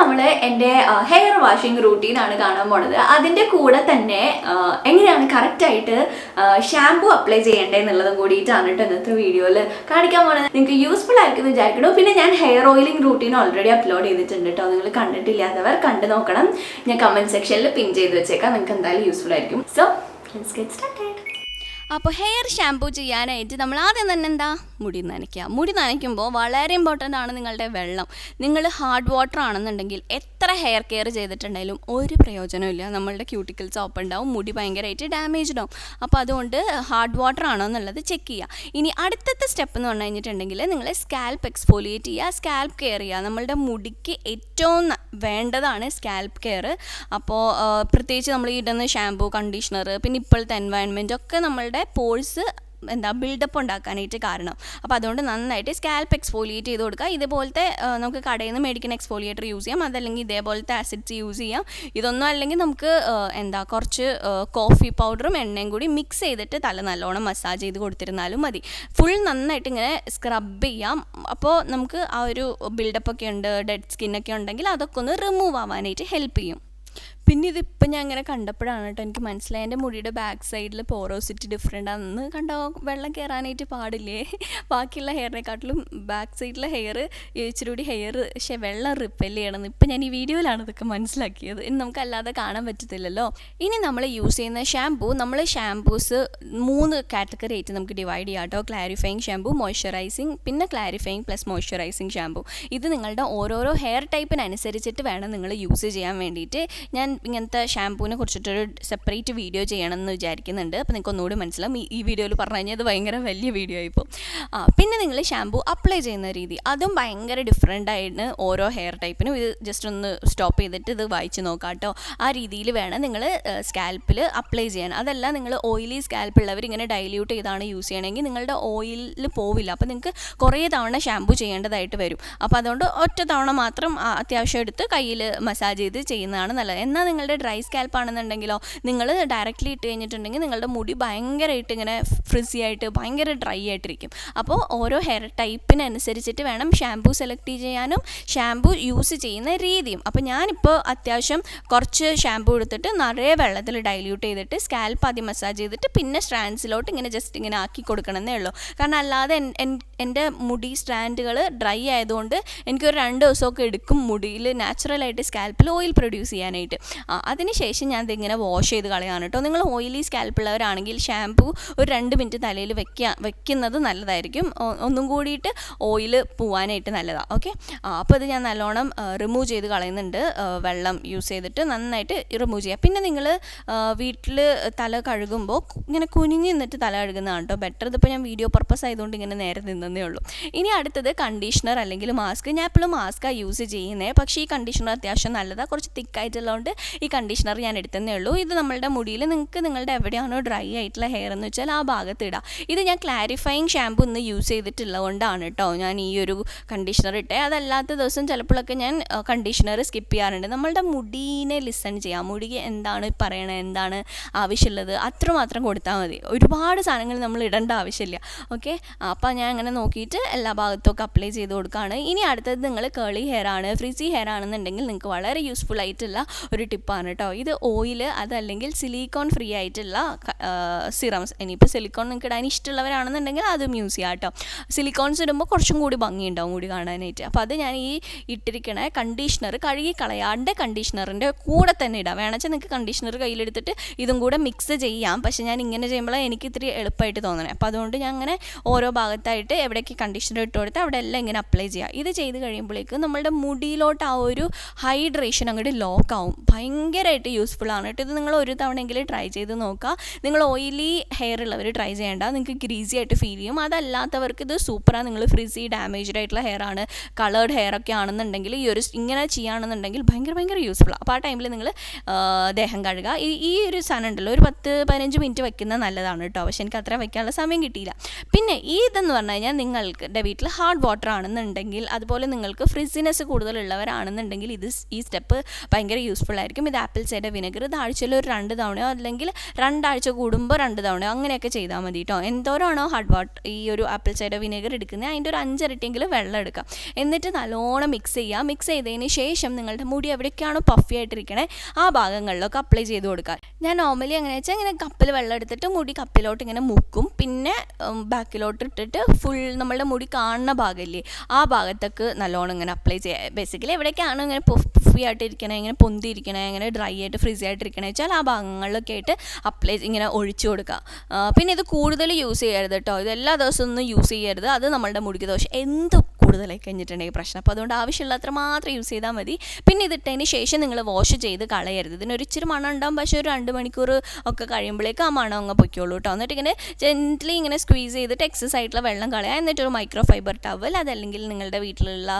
നമ്മൾ എൻ്റെ hair washing റൂട്ടീനാണ് കാണാൻ പോണത്. അതിൻ്റെ കൂടെ തന്നെ എങ്ങനെയാണ് കറക്റ്റായിട്ട് ഷാംപൂ അപ്ലൈ ചെയ്യേണ്ടതെന്നുള്ളതും കൂടിയിട്ടാണ് കേട്ടോ ഇന്നത്തെ വീഡിയോയിൽ കാണിക്കാൻ പോണത്. നിങ്ങൾക്ക് യൂസ്ഫുൾ ആയിരിക്കും എന്ന് വിചാരിക്കണോ. പിന്നെ ഞാൻ hair oiling routine already upload ചെയ്തിട്ടുണ്ട് കേട്ടോ. നിങ്ങൾ കണ്ടിട്ടില്ലാത്തവർ കണ്ടു നോക്കണം. ഞാൻ കമൻറ്റ് സെക്ഷനിൽ പിൻ ചെയ്ത് വെച്ചേക്കാം. നിങ്ങൾക്ക് എന്തായാലും യൂസ്ഫുൾ ആയിരിക്കും. So let's get started. അപ്പോൾ ഹെയർ ഷാംപൂ ചെയ്യാനായിട്ട് നമ്മൾ ആദ്യം തന്നെ എന്താ മുടി നനയ്ക്കുക. മുടി നനയ്ക്കുമ്പോൾ വളരെ ഇമ്പോർട്ടൻ്റ് ആണ് നിങ്ങളുടെ വെള്ളം. നിങ്ങൾ ഹാർഡ് വാട്ടർ ആണെന്നുണ്ടെങ്കിൽ എത്ര ഹെയർ കെയർ ചെയ്തിട്ടുണ്ടെങ്കിലും ഒരു പ്രയോജനമില്ല. നമ്മളുടെ ക്യൂട്ടിക്കിൾസ് ഓപ്പൺ ഉണ്ടാവും, മുടി ഭയങ്കരമായിട്ട് ഡാമേജ്ഡ് ആവും. അപ്പോൾ അതുകൊണ്ട് ഹാർഡ് വാട്ടർ ആണോ എന്നുള്ളത് ചെക്ക് ചെയ്യുക. ഇനി അടുത്തത്തെ സ്റ്റെപ്പ് എന്ന് പറഞ്ഞു കഴിഞ്ഞിട്ടുണ്ടെങ്കിൽ നിങ്ങൾ സ്കാൽപ്പ് എക്സ്ഫോലിയേറ്റ് ചെയ്യുക, സ്കാൽപ്പ് കെയർ ചെയ്യുക. നമ്മളുടെ മുടിക്ക് ഏറ്റവും വേണ്ടതാണ് സ്കാൽപ്പ് കെയർ. അപ്പോൾ പ്രത്യേകിച്ച് നമ്മൾ ഇടുന്ന ഷാംപൂ, കണ്ടീഷണർ, പിന്നെ ഇപ്പോഴത്തെ എൻവയൺമെൻറ്റ് ഒക്കെ നമ്മളുടെ പോഴ്സ് ബിൽഡപ്പ് ഉണ്ടാക്കാനായിട്ട് കാരണം. അപ്പോൾ അതുകൊണ്ട് നന്നായിട്ട് സ്കാൽപ്പ് എക്സ്ഫോലിയേറ്റ് ചെയ്ത് കൊടുക്കുക. ഇതേപോലത്തെ നമുക്ക് കടയിൽ നിന്ന് മേടിക്കുന്ന എക്സ്ഫോലിയേറ്റർ യൂസ് ചെയ്യാം, അതല്ലെങ്കിൽ ഇതേപോലത്തെ ആസിഡ്സ് യൂസ് ചെയ്യാം. ഇതൊന്നും അല്ലെങ്കിൽ നമുക്ക് കുറച്ച് കോഫി പൗഡറും എണ്ണയും കൂടി മിക്സ് ചെയ്തിട്ട് തല നല്ലോണം മസാജ് ചെയ്ത് കൊടുത്തിരുന്നാലും മതി. ഫുൾ നന്നായിട്ട് ഇങ്ങനെ സ്ക്രബ് ചെയ്യാം. അപ്പോൾ നമുക്ക് ആ ഒരു ബിൽഡപ്പൊക്കെ ഉണ്ട്, ഡെഡ് സ്കിന്നൊക്കെ ഉണ്ടെങ്കിൽ അതൊക്കെ ഒന്ന് റിമൂവ് ആവാനായിട്ട് ഹെൽപ്പ് ചെയ്യും. പിന്നെ ഇതിപ്പോൾ ഞാൻ ഇങ്ങനെ കണ്ടപ്പോഴാണ് കേട്ടോ എനിക്ക് മനസ്സിലായി എൻ്റെ മുടിയുടെ ബാക്ക് സൈഡിൽ പോറോസിറ്റി ഡിഫറെൻ്റ് ആണെന്ന്. കണ്ടോ, വെള്ളം കയറാനായിട്ട് പാടില്ലേ? ബാക്കിയുള്ള ഹെയറിനെക്കാട്ടിലും ബാക്ക് സൈഡിലെ ഹെയർ ഇച്ചിരി കൂടി വെള്ളം റിപ്പൽ ചെയ്യണമെന്ന് ഇപ്പം ഞാൻ ഈ വീഡിയോയിലാണ് ഇതൊക്കെ മനസ്സിലാക്കിയത്. ഇനി നമുക്കല്ലാതെ കാണാൻ പറ്റത്തില്ലല്ലോ. ഇനി നമ്മൾ യൂസ് ചെയ്യുന്ന ഷാംപൂ, നമ്മൾ ഷാംപൂസ് 3 കാറ്റഗറി ആയിട്ട് നമുക്ക് ഡിവൈഡ് ചെയ്യാം കേട്ടോ. ക്ലാരിഫയിങ് ഷാംപൂ, മോയ്സ്ചറൈസിങ്, പിന്നെ ക്ലാരിഫയിങ് പ്ലസ് മോയ്സ്ചറൈസിങ് ഷാംപൂ. ഇത് നിങ്ങളുടെ ഓരോരോ ഹെയർ ടൈപ്പിനനുസരിച്ചിട്ട് വേണം നിങ്ങൾ യൂസ് ചെയ്യാൻ വേണ്ടിയിട്ട്. ഞാൻ ഇങ്ങനത്തെ ഷാംപൂവിനെ കുറിച്ചിട്ടൊരു സെപ്പറേറ്റ് വീഡിയോ ചെയ്യണമെന്ന് വിചാരിക്കുന്നുണ്ട്. അപ്പോൾ നിങ്ങൾക്ക് ഒന്നുകൂടി മനസ്സിലാവും. ഈ വീഡിയോയിൽ പറഞ്ഞു കഴിഞ്ഞാൽ അത് ഭയങ്കര വലിയ വീഡിയോ ആയിപ്പോൾ. പിന്നെ നിങ്ങൾ ഷാംപൂ അപ്ലൈ ചെയ്യുന്ന രീതി അതും ഭയങ്കര ഡിഫറെൻ്റ് ആയിട്ട് ഓരോ ഹെയർ ടൈപ്പിനും. ഇത് ജസ്റ്റ് ഒന്ന് സ്റ്റോപ്പ് ചെയ്തിട്ട് ഇത് വായിച്ച് നോക്കാം കേട്ടോ. ആ രീതിയിൽ വേണം നിങ്ങൾ സ്കാൽപ്പിൽ അപ്ലൈ ചെയ്യാൻ. അതല്ല നിങ്ങൾ ഓയിലി സ്കാൽപ്പ് ഉള്ളവർ ഇങ്ങനെ ഡൈല്യൂട്ട് ചെയ്താണ് യൂസ് ചെയ്യണമെങ്കിൽ നിങ്ങളുടെ ഓയിലിൽ പോവില്ല. അപ്പോൾ നിങ്ങൾക്ക് കുറേ തവണ ഷാംപൂ ചെയ്യേണ്ടതായിട്ട് വരും. അപ്പോൾ അതുകൊണ്ട് ഒറ്റ തവണ മാത്രം അത്യാവശ്യം എടുത്ത് കയ്യിൽ മസാജ് ചെയ്ത് ചെയ്യുന്നതാണ് നല്ലത്. എന്നാൽ നിങ്ങളുടെ ഡ്രൈ സ്കാൽപ്പ് ആണെന്നുണ്ടെങ്കിലോ നിങ്ങൾ ഡയറക്റ്റ്ലി ഇട്ട് കഴിഞ്ഞിട്ടുണ്ടെങ്കിൽ നിങ്ങളുടെ മുടി ഭയങ്കരമായിട്ട് ഇങ്ങനെ ഫ്രിസി ആയിട്ട് ഭയങ്കര ഡ്രൈ ആയിട്ടിരിക്കും. അപ്പോൾ ഓരോ ഹെയർ ടൈപ്പിനനുസരിച്ചിട്ട് വേണം ഷാംപൂ സെലക്ട് ചെയ്യാനും ഷാംപൂ യൂസ് ചെയ്യുന്ന രീതിയും. അപ്പോൾ ഞാനിപ്പോൾ അത്യാവശ്യം കുറച്ച് ഷാംപൂ എടുത്തിട്ട് നിറയെ വെള്ളത്തിൽ ഡൈല്യൂട്ട് ചെയ്തിട്ട് സ്കാൽപ്പ് ആദ്യം മസാജ് ചെയ്തിട്ട് പിന്നെ സ്ട്രാൻഡ്സിലോട്ട് ഇങ്ങനെ ജസ്റ്റ് ഇങ്ങനെ ആക്കി കൊടുക്കണമെന്നേ ഉള്ളൂ. കാരണം അല്ലാതെ എൻ്റെ മുടി സ്ട്രാൻഡുകൾ ഡ്രൈ ആയതുകൊണ്ട് എനിക്കൊരു 2 ദിവസമൊക്കെ എടുക്കും മുടിയിൽ നാച്ചുറലായിട്ട് സ്കാൽപ്പിൽ ഓയിൽ പ്രൊഡ്യൂസ് ചെയ്യാനായിട്ട്. അതിനുശേഷം ഞാൻ ഇതിങ്ങനെ വാഷ് ചെയ്ത് കളയാണ് കേട്ടോ. നിങ്ങൾ ഓയിലി സ്കാൽപ്പുള്ളവരാണെങ്കിൽ ഷാംപൂ ഒരു 2 മിനിറ്റ് തലയിൽ വെക്കുന്നത് നല്ലതായിരിക്കും. ഒന്നും കൂടിയിട്ട് ഓയിൽ പോവാനായിട്ട് നല്ലതാണ്. ഓക്കെ, അപ്പോൾ ഇത് ഞാൻ നല്ലോണം റിമൂവ് ചെയ്ത് കളയുന്നുണ്ട്. വെള്ളം യൂസ് ചെയ്തിട്ട് നന്നായിട്ട് റിമൂവ് ചെയ്യുക. പിന്നെ നിങ്ങൾ വീട്ടിൽ തല കഴുകുമ്പോൾ ഇങ്ങനെ കുനിഞ്ഞ് നിന്നിട്ട് തല കഴുകുന്നതാണ് കേട്ടോ ബെറ്റർ. ഇതിപ്പോൾ ഞാൻ വീഡിയോ പർപ്പസ് ആയതുകൊണ്ട് ഇങ്ങനെ നേരെ നിന്നേ ഉള്ളൂ. ഇനി അടുത്തത് കണ്ടീഷണർ അല്ലെങ്കിൽ മാസ്ക്. ഞാൻ എപ്പോഴും മാസ്കാണ് യൂസ് ചെയ്യുന്നത്. പക്ഷേ ഈ കണ്ടീഷണർ അത്യാവശ്യം നല്ലതാണ്. കുറച്ച് തിക്കായിട്ടുള്ളതുകൊണ്ട് ഈ കണ്ടീഷണർ ഞാൻ എടുത്തതേ ഉള്ളൂ. ഇത് നമ്മളുടെ മുടിയിൽ നിങ്ങൾക്ക് നിങ്ങളുടെ എവിടെയാണോ ഡ്രൈ ആയിട്ടുള്ള ഹെയർ എന്ന് വെച്ചാൽ ആ ഭാഗത്ത് ഇടാം. ഇത് ഞാൻ ക്ലാരിഫയിങ് ഷാംപൂ ഇന്ന് യൂസ് ചെയ്തിട്ടുള്ളത് കൊണ്ടാണ് കേട്ടോ ഞാൻ ഈ ഒരു കണ്ടീഷണർ ഇട്ടേ. അതല്ലാത്ത ദിവസം ചിലപ്പോഴൊക്കെ ഞാൻ കണ്ടീഷണർ സ്കിപ്പ് ചെയ്യാറുണ്ട്. നമ്മളുടെ മുടീനെ ലിസൺ ചെയ്യാം. മുടിക്ക് എന്താണ് പറയണത്, എന്താണ് ആവശ്യമുള്ളത് അത്രമാത്രം കൊടുത്താൽ മതി. ഒരുപാട് സാധനങ്ങൾ നമ്മൾ ഇടേണ്ട ആവശ്യമില്ല. ഓക്കെ, അപ്പോൾ ഞാൻ അങ്ങനെ നോക്കിയിട്ട് എല്ലാ ഭാഗത്തൊക്കെ അപ്ലൈ ചെയ്ത് കൊടുക്കുകയാണ്. ഇനി അടുത്തത് നിങ്ങൾ കേളി ഹെയർ ആണ്, ഫ്രിസി ഹെയർ ആണെന്നുണ്ടെങ്കിൽ നിങ്ങൾക്ക് വളരെ യൂസ്ഫുൾ ആയിട്ടുള്ള ഒരു ടിപ്പാണ് കേട്ടോ. ഇത് ഓയിൽ അതല്ലെങ്കിൽ സിലിക്കോൺ ഫ്രീ ആയിട്ടുള്ള സിറംസ്. ഇനിയിപ്പോൾ സിലിക്കോൺ നിങ്ങൾക്ക് ഇടാൻ ഇഷ്ടമുള്ളവരാണെന്നുണ്ടെങ്കിൽ അതും യൂസ് ചെയ്യാം കേട്ടോ. സിലിക്കോൺസ് ഇടുമ്പോൾ കുറച്ചും കൂടി ഭംഗിയുണ്ടാവും കൂടി കാണാനായിട്ട്. അപ്പോൾ അത് ഞാൻ ഈ ഇട്ടിരിക്കണ കണ്ടീഷണർ കഴുകി കളയാണ്ട് കണ്ടീഷണറിൻ്റെ കൂടെ തന്നെ ഇടാം. വേണമെച്ചാൽ നിങ്ങൾക്ക് കണ്ടീഷണർ കയ്യിലെടുത്തിട്ട് ഇതും കൂടെ മിക്സ് ചെയ്യാം. പക്ഷേ ഞാൻ ഇങ്ങനെ ചെയ്യുമ്പോഴാണ് എനിക്ക് ഇത്തിരി എളുപ്പമായിട്ട് തോന്നണേ. അപ്പോൾ അതുകൊണ്ട് ഞാൻ അങ്ങനെ ഓരോ ഭാഗത്തായിട്ട് എവിടേക്ക് കണ്ടീഷണർ ഇട്ട് കൊടുത്ത് അവിടെ എല്ലാം ഇങ്ങനെ അപ്ലൈ ചെയ്യാം. ഇത് ചെയ്ത് കഴിയുമ്പോഴേക്കും നമ്മളുടെ മുടിയിലോട്ട് ആ ഒരു ഹൈഡ്രേഷൻ അങ്ങോട്ട് ലോക്ക് ആവും. ഭയങ്കരമായിട്ട് യൂസ്ഫുൾ ആണ് കേട്ടോ. ഇത് നിങ്ങൾ ഒരു തവണയെങ്കിലും ട്രൈ ചെയ്ത് നോക്കുക. നിങ്ങൾ ഓയിലി ഹെയർ ഉള്ളവർ ട്രൈ ചെയ്യേണ്ട, നിങ്ങൾക്ക് ഗ്രീസി ആയിട്ട് ഫീൽ ചെയ്യും. അതല്ലാത്തവർക്ക് ഇത് സൂപ്പറാണ്. നിങ്ങൾ ഫ്രിസി ഡാമേജ്ഡ് ആയിട്ടുള്ള ഹെയർ ആണ്, കളേർഡ് ഹെയർ ഒക്കെ ആണെന്നുണ്ടെങ്കിൽ ഈ ഒരു ഇങ്ങനെ ചെയ്യുകയാണെന്നുണ്ടെങ്കിൽ ഭയങ്കര യൂസ്ഫുൾ. അപ്പോൾ ആ ടൈമിൽ നിങ്ങൾ ദേഹം കഴുകുക. ഈ ഒരു സാധനം ഉണ്ടല്ലോ ഒരു 10-15 മിനിറ്റ് വയ്ക്കുന്നത് നല്ലതാണ് കേട്ടോ. പക്ഷേ എനിക്ക് അത്ര വയ്ക്കാനുള്ള സമയം കിട്ടിയില്ല. പിന്നെ ഇതെന്ന് പറഞ്ഞു കഴിഞ്ഞാൽ നിങ്ങളുടെ വീട്ടിൽ ഹാർഡ് വാട്ടർ ആണെന്നുണ്ടെങ്കിൽ, അതുപോലെ നിങ്ങൾക്ക് ഫ്രിസിനെസ് കൂടുതലുള്ളവരാണെന്നുണ്ടെങ്കിൽ ഈ സ്റ്റെപ്പ് ഭയങ്കര യൂസ്ഫുൾ ആയിരിക്കും. നല്ലതായിരിക്കും. ഇത് ആപ്പിൾ സൈഡർ വിനെഗർ, ഇത് ആഴ്ചയിൽ ഒരു 2 തവണയോ അല്ലെങ്കിൽ 2 ആഴ്ച കൂടുമ്പോൾ 2 തവണയോ അങ്ങനെയൊക്കെ ചെയ്താൽ മതി കേട്ടോ. എന്തോരാണോ ഈ ഒരു ആപ്പിൾ സൈഡർ വിനെഗർ എടുക്കുന്നത് അതിൻ്റെ ഒരു 5 ഇരട്ടിയെങ്കിലും വെള്ളം എടുക്കാം. എന്നിട്ട് നല്ലോണം മിക്സ് ചെയ്യുക. മിക്സ് ചെയ്തതിന് ശേഷം നിങ്ങളുടെ മുടി എവിടേക്കാണോ പഫി ആയിട്ടിരിക്കണേ ആ ഭാഗങ്ങളിലൊക്കെ അപ്ലൈ ചെയ്ത് കൊടുക്കുക. ഞാൻ നോർമലി എങ്ങനെ വെച്ചാൽ ഇങ്ങനെ കപ്പിൽ വെള്ളം എടുത്തിട്ട് മുടി കപ്പിലോട്ട് ഇങ്ങനെ മുക്കും, പിന്നെ ബാക്കിലോട്ട് ഇട്ടിട്ട് ഫുൾ നമ്മളുടെ മുടി കാണുന്ന ഭാഗമില്ലേ ആ ഭാഗത്തേക്ക് നല്ലോണം ഇങ്ങനെ അപ്ലൈ ചെയ്യുക. ബേസിക്കലി എവിടേക്കാണ് ഇങ്ങനെ പഫി ആയിട്ടിരിക്കണേ, ഇങ്ങനെ പൊന്തിയിരിക്കണേ, ഇങ്ങനെ ഡ്രൈ ആയിട്ട് ഫ്രിസി ആയിട്ടിരിക്കണേ വെച്ചാൽ ആ ഭാഗങ്ങളിലൊക്കെ ആയിട്ട് അപ്ലൈ ഇങ്ങനെ ഒഴിച്ചു കൊടുക്കുക. പിന്നെ ഇത് കൂടുതൽ യൂസ് ചെയ്യരുത് കേട്ടോ. ഇത് എല്ലാ ദിവസവും ഒന്നും യൂസ് ചെയ്യരുത്, അത് നമ്മളുടെ മുടിക്ക് ദോഷം. എന്ത് കൂടുതലായി കഴിഞ്ഞിട്ടുണ്ടെങ്കിൽ പ്രശ്നം. അപ്പോൾ അതുകൊണ്ട് ആവശ്യമുള്ളത്ര മാത്രം യൂസ് ചെയ്താൽ മതി. പിന്നെ ഇതിട്ടതിന് ശേഷം നിങ്ങൾ വാഷ് ചെയ്ത് കളയരുത്. ഇതിനൊരു ഇച്ചിരി മണം ഉണ്ടാകും, പക്ഷേ ഒരു 2 മണിക്കൂർ ഒക്കെ കഴിയുമ്പോഴേക്കും ആ മണം അങ്ങ് പൊയ്ക്കോളൂ കേട്ടോ. എന്നിട്ട് ഇങ്ങനെ ജെന്റ്ലി ഇങ്ങനെ സ്ക്വീസ് ചെയ്തിട്ട് എക്സസ് ആയിട്ടുള്ള വെള്ളം കളയുക. എന്നിട്ടൊരു മൈക്രോ ഫൈബർ ടവൽ, അതല്ലെങ്കിൽ നിങ്ങളുടെ വീട്ടിലുള്ള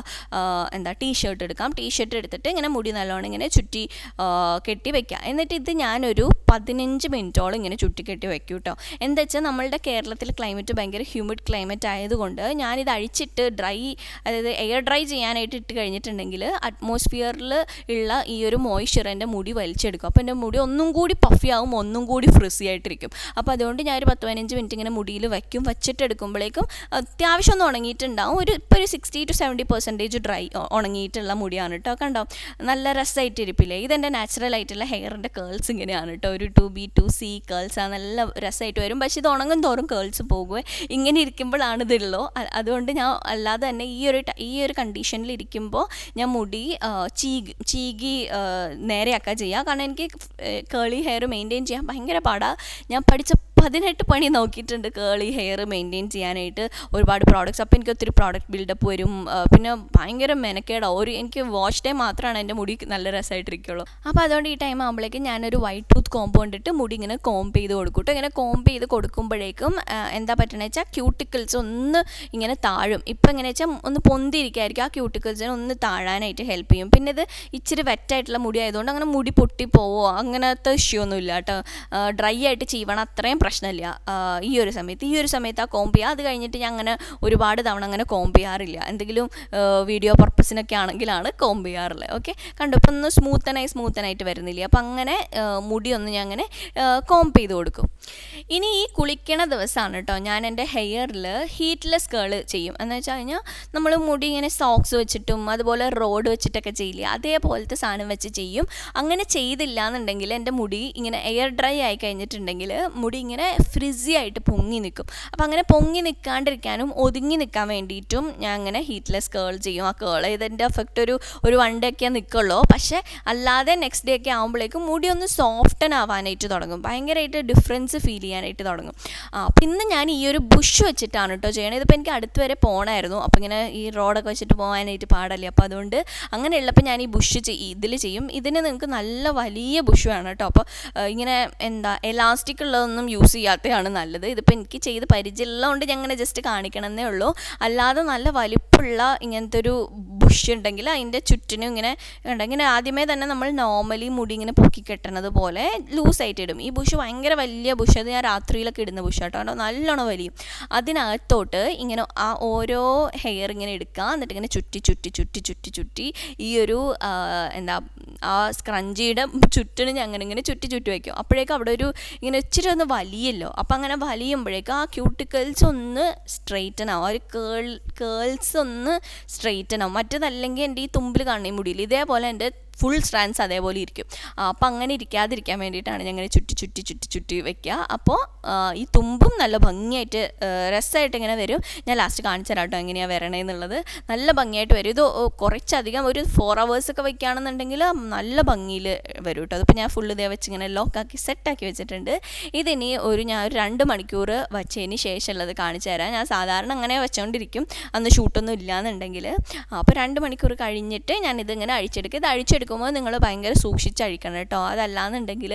ടീഷർട്ട് എടുക്കാം. ടീഷർട്ട് എടുത്തിട്ട് ഇങ്ങനെ മുടി നല്ലോണം ഇങ്ങനെ ചുറ്റി കെട്ടി വെക്കുക. എന്നിട്ട് ഇത് ഞാനൊരു 15 മിനിറ്റോളം ഇങ്ങനെ ചുറ്റി കെട്ടി വെക്കും കേട്ടോ. എന്താ വെച്ചാൽ നമ്മളുടെ കേരളത്തിൽ ക്ലൈമറ്റ് ഭയങ്കര ഹ്യൂമിഡ് ക്ലൈമറ്റ് ആയതുകൊണ്ട് ഞാനിത് അഴിച്ചിട്ട് അതായത് എയർ ഡ്രൈ ചെയ്യാനായിട്ട് ഇട്ട് കഴിഞ്ഞിട്ടുണ്ടെങ്കിൽ അറ്റ്മോസ്ഫിയറിൽ ഉള്ള ഈ ഒരു മോയ്സ്ചർ എൻ്റെ മുടി വലിച്ചെടുക്കും. അപ്പോൾ എൻ്റെ മുടി ഒന്നും കൂടി പഫി ആവും, ഒന്നും കൂടി ഫ്രിസി ആയിട്ടിരിക്കും. അപ്പോൾ അതുകൊണ്ട് ഞാൻ ഒരു 10-15 മിനിറ്റ് ഇങ്ങനെ മുടിയിൽ വയ്ക്കും. വച്ചിട്ട് എടുക്കുമ്പോഴേക്കും അത്യാവശ്യം ഒന്ന് ഉണങ്ങിയിട്ടുണ്ടാവും. ഇപ്പോൾ ഒരു 60 to 70% ഡ്രൈ ഉണങ്ങിയിട്ടുള്ള മുടിയാണ് കേട്ടോ. കണ്ടോ, നല്ല രസമായിട്ടിരിപ്പില്ലേ? ഇതെൻ്റെ നാച്ചുറൽ ആയിട്ടുള്ള ഹെയറിൻ്റെ കേൾസ് ഇങ്ങനെയാണ് കേട്ടോ. ഒരു 2B 2C കേൾസാണ്, നല്ല രസമായിട്ട് വരും. പക്ഷേ ഇത് ഉണങ്ങും തോറും കേൾസ് പോകുമേ. ഇങ്ങനെ ഇരിക്കുമ്പോഴാണ് ഇതുള്ളൂ. അതുകൊണ്ട് ഞാൻ അല്ലാതെ തന്നെ ഈ ഒരു കണ്ടീഷനിൽ ഇരിക്കുമ്പോൾ ഞാൻ മുടി ചീകി നേരെയാക്കുക ചെയ്യുക. കാരണം എനിക്ക് കേളി ഹെയർ മെയിൻറ്റെയിൻ ചെയ്യാൻ ഭയങ്കര പാടാണ്. ഞാൻ പഠിച്ച 18 പണി നോക്കിയിട്ടുണ്ട് കേളി ഹെയർ മെയിൻറ്റെയിൻ ചെയ്യാനായിട്ട്, ഒരുപാട് പ്രോഡക്റ്റ്സ്. അപ്പോൾ എനിക്ക് ഒത്തിരി പ്രോഡക്റ്റ് ബിൽഡപ്പ് വരും. പിന്നെ ഭയങ്കര മെനക്കേടാവും. എനിക്ക് വാഷ് ഡേ മാത്രമാണ് എൻ്റെ മുടി നല്ല രസമായിട്ടിരിക്കുള്ളൂ. അപ്പോൾ അതുകൊണ്ട് ഈ ടൈം ആകുമ്പോഴേക്കും ഞാനൊരു വൈറ്റ് ടൂത്ത് കോംബ് കൊണ്ടിട്ട് മുടി ഇങ്ങനെ കോംബ് ചെയ്ത് കൊടുക്കും. ഇങ്ങനെ കോംബ് ചെയ്ത് കൊടുക്കുമ്പോഴേക്കും എന്താ പറ്റണമെന്ന് വെച്ചാൽ ക്യൂട്ടിക്കിൾസ് ഒന്ന് ഇങ്ങനെ താഴും. ഇപ്പം എങ്ങനെ വെച്ചാൽ ഒന്ന് പൊന്തിരിക്കായിരിക്കും, ആ ക്യൂട്ടിക്കിൾസിനെ ഒന്ന് താഴാനായിട്ട് ഹെൽപ്പ് ചെയ്യും. പിന്നെ ഇത് ഇച്ചിരി വെറ്റായിട്ടുള്ള മുടി ആയതുകൊണ്ട് അങ്ങനെ മുടി പൊട്ടിപ്പോവോ അങ്ങനത്തെ ഇഷ്യൂ ഒന്നും ഇല്ല കേട്ടോ. ഡ്രൈ ആയിട്ട് ചീവണം അത്രയും പ്രശ്നമില്ല ഈ ഒരു സമയത്ത് ആ കോംബ് ചെയ്യുക. അത് കഴിഞ്ഞിട്ട് ഞാൻ അങ്ങനെ ഒരുപാട് തവണ അങ്ങനെ കോംബ് ചെയ്യാറില്ല. എന്തെങ്കിലും വീഡിയോ പർപ്പസിനൊക്കെ ആണെങ്കിലാണ് കോംബ് ചെയ്യാറുള്ളത്. ഓക്കെ, കണ്ടു ഇപ്പം ഒന്ന് സ്മൂത്തനായിട്ട് വരുന്നില്ല. അപ്പം അങ്ങനെ മുടി ഒന്ന് ഞാൻ അങ്ങനെ കോംബ് ചെയ്ത് കൊടുക്കും. ഇനി ഈ കുളിക്കണ ദിവസമാണ് കേട്ടോ ഞാൻ എൻ്റെ ഹെയറിൽ ഹീറ്റ്ലെസ് കേൾ ചെയ്യും. എന്ന് വെച്ചാൽ കഴിഞ്ഞാൽ നമ്മൾ മുടി ഇങ്ങനെ സോക്സ് വെച്ചിട്ടും അതുപോലെ റോഡ് വെച്ചിട്ടൊക്കെ ചെയ്യില്ല, അതേപോലത്തെ സാധനം വെച്ച് ചെയ്യും. അങ്ങനെ ചെയ്തില്ല എന്നുണ്ടെങ്കിൽ എൻ്റെ മുടി ഇങ്ങനെ എയർ ഡ്രൈ ആയി കഴിഞ്ഞിട്ടുണ്ടെങ്കിൽ മുടി ഇങ്ങനെ ഫ്രിസി ആയിട്ട് പൊങ്ങി നിൽക്കും. അപ്പോൾ അങ്ങനെ പൊങ്ങി നിൽക്കാണ്ടിരിക്കാനും ഒതുങ്ങി നിൽക്കാൻ വേണ്ടിയിട്ടും ഞാൻ അങ്ങനെ ഹീറ്റ്ലെസ് കേൾ ചെയ്യും. ആ കേൾ ഇതിൻ്റെ എഫക്റ്റ് ഒരു 1 ഡേ ഒക്കെ നിൽക്കുള്ളൂ. പക്ഷേ അല്ലാതെ നെക്സ്റ്റ് ഡേ ഒക്കെ ആകുമ്പോഴേക്കും മുടി ഒന്ന് സോഫ്റ്റൻ ആവാനായിട്ട് തുടങ്ങും, ഭയങ്കരമായിട്ട് ഡിഫറൻസ് ഫീൽ ചെയ്യാനായിട്ട് തുടങ്ങും. പിന്നെ ഞാൻ ഈ ഒരു ബുഷ് വെച്ചിട്ടാണ് കേട്ടോ ചെയ്യണത്. ഇതിപ്പോൾ എനിക്ക് അടുത്ത് വരെ പോകണമായിരുന്നു, അപ്പോൾ ഇങ്ങനെ ഈ റോഡൊക്കെ വെച്ചിട്ട് പോകാനായിട്ട് പാടല്ലേ. അപ്പോൾ അതുകൊണ്ട് അങ്ങനെയുള്ളപ്പോൾ ഞാൻ ഈ ബുഷ് ഇതിൽ ചെയ്യും. ഇതിന് നിങ്ങൾക്ക് നല്ല വലിയ ബുഷ് വേണം കേട്ടോ. അപ്പോൾ ഇങ്ങനെ എലാസ്റ്റിക് ഉള്ളതൊന്നും യൂസ് ചെയ്യാത്തതാണ് നല്ലത്. ഇതിപ്പോൾ എനിക്ക് ചെയ്ത് പരിചയമുള്ളതുകൊണ്ട് ഞാൻ അങ്ങനെ ജസ്റ്റ് കാണിക്കണമെന്നേ ഉള്ളൂ. അല്ലാതെ നല്ല വലിപ്പമുള്ള ഇങ്ങനത്തെ ഒരു ബുഷ് ഉണ്ടെങ്കിൽ അതിൻ്റെ ചുറ്റിനും ഇങ്ങനെ ആദ്യമേ തന്നെ നമ്മൾ നോർമലി മുടി ഇങ്ങനെ പൊക്കി കെട്ടണത് പോലെ ലൂസായിട്ട് ഇടും. ഈ ബുഷ് ഭയങ്കര വലിയ ബുഷ്, അത് ഞാൻ രാത്രിയിലൊക്കെ ഇടുന്ന ബുഷാട്ടോ, നല്ലോണം വലിയും. അതിനകത്തോട്ട് ഇങ്ങനെ ആ ഓരോ ഹെയർ ഇങ്ങനെ എടുക്കുക, എന്നിട്ട് ഇങ്ങനെ ചുറ്റി ഈ ഒരു ആ സ്ക്രഞ്ചിയുടെ ചുറ്റിന് ഞാൻ ഇങ്ങനെ ചുറ്റി വയ്ക്കും. അപ്പോഴേക്കും അവിടെ ഇങ്ങനെ ഇച്ചിരി ഒന്ന് വലിയല്ലോ. അപ്പം അങ്ങനെ വലിയുമ്പോഴേക്കും ആ ക്യൂട്ടിക്കൽസ് ഒന്ന് സ്ട്രെയിറ്റൻ ആവും, ആ ഒരു കേൾസ് ഒന്ന് സ്ട്രെയിറ്റൻ ആവും. മറ്റേതല്ലെങ്കിൽ എൻ്റെ ഈ തുമ്പിൽ കാണുന്ന മുടിയിൽ ഇതേപോലെ എൻ്റെ ഫുൾ സ്ട്രാൻഡ്സ് അതേപോലെ ഇരിക്കും. അപ്പോൾ അങ്ങനെ ഇരിക്കാതിരിക്കാൻ വേണ്ടിയിട്ടാണ് ഞാൻ ഇങ്ങനെ ചുറ്റി വെക്കുക. അപ്പോൾ ഈ തുമ്പും നല്ല ഭംഗിയായിട്ട് രസമായിട്ട് ഇങ്ങനെ വരും. ഞാൻ ലാസ്റ്റ് കാണിച്ചു തരാം കേട്ടോ എങ്ങനെയാണ് വരണേന്നുള്ളത്. നല്ല ഭംഗിയായിട്ട് വരും. ഇത് കുറച്ചധികം ഒരു 4 hours ഒക്കെ വയ്ക്കുകയാണെന്നുണ്ടെങ്കിൽ നല്ല ഭംഗിയിൽ വരും കേട്ടോ. അതിപ്പോൾ ഞാൻ ഫുള്ള് ഇതേ വെച്ച് ഇങ്ങനെ ലോക്കാക്കി സെറ്റാക്കി വെച്ചിട്ടുണ്ട്. ഇതിനി ഞാൻ ഒരു 2 മണിക്കൂർ വച്ചതിന് ശേഷമുള്ളത് കാണിച്ചു തരാം. ഞാൻ സാധാരണ അങ്ങനെ വെച്ചുകൊണ്ടിരിക്കും അന്ന് ഷൂട്ടൊന്നും ഇല്ലയെന്നുണ്ടെങ്കിൽ. അപ്പോൾ 2 മണിക്കൂർ കഴിഞ്ഞിട്ട് ഞാനിതിങ്ങനെ അഴിച്ചെടുക്കും. ഇത് അഴിച്ചെടുക്കുമ്പോൾ നിങ്ങൾ ഭയങ്കര സൂക്ഷിച്ച് അഴിക്കണം കേട്ടോ. അതല്ലാന്നുണ്ടെങ്കിൽ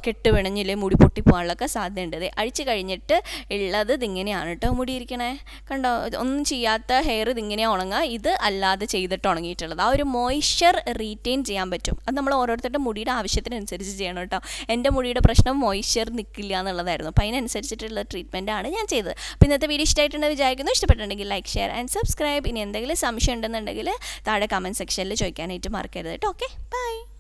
കെട്ട് പിണഞ്ഞില്ലേ മുടി പൊട്ടിപ്പോകാനുള്ളൊക്കെ സാധ്യതയുണ്ട്. അഴിച്ച് കഴിഞ്ഞിട്ട് ഉള്ളത് ഇതിങ്ങനെയാണ് കേട്ടോ മുടി ഇരിക്കണേ. കണ്ടോ, ഒന്നും ചെയ്യാത്ത ഹെയർ ഇതിങ്ങനെയാണ് ഉണങ്ങുക. ഇത് അല്ലാതെ ചെയ്തിട്ട് ഉണങ്ങിയിട്ടുള്ളത്. ആ ഒരു മോയ്സ്ചർ റീറ്റെയിൻ ചെയ്യാൻ പറ്റും. അത് നമ്മൾ ഓരോരുത്തരുടെ മുടിയുടെ ആവശ്യത്തിനനുസരിച്ച് ചെയ്യണം കേട്ടോ. എൻ്റെ മുടിയുടെ പ്രശ്നം മോയ്സ്ചർ നിൽക്കില്ല എന്നുള്ളതായിരുന്നു. അപ്പോൾ അതിനനുസരിച്ചിട്ടുള്ള ട്രീറ്റ്മെൻറ്റാണ് ഞാൻ ചെയ്തത്. അപ്പോൾ ഇന്നത്തെ വീഡിയോ ഇഷ്ടമായിട്ടുണ്ടെന്ന് വിചാരിക്കുന്നു. ഇഷ്ടപ്പെട്ടിട്ടുണ്ടെങ്കിൽ ലൈക്ക്, ഷെയർ ആൻഡ് സബ്സ്ക്രൈബ്. ഇനി എന്തെങ്കിലും സംശയം ഉണ്ടെന്നുണ്ടെങ്കിൽ താഴെ കമൻറ്റ് സെക്ഷനിൽ ചോദിക്കാനായിട്ട് മറക്കരുത് കേട്ടോ. Okay, by.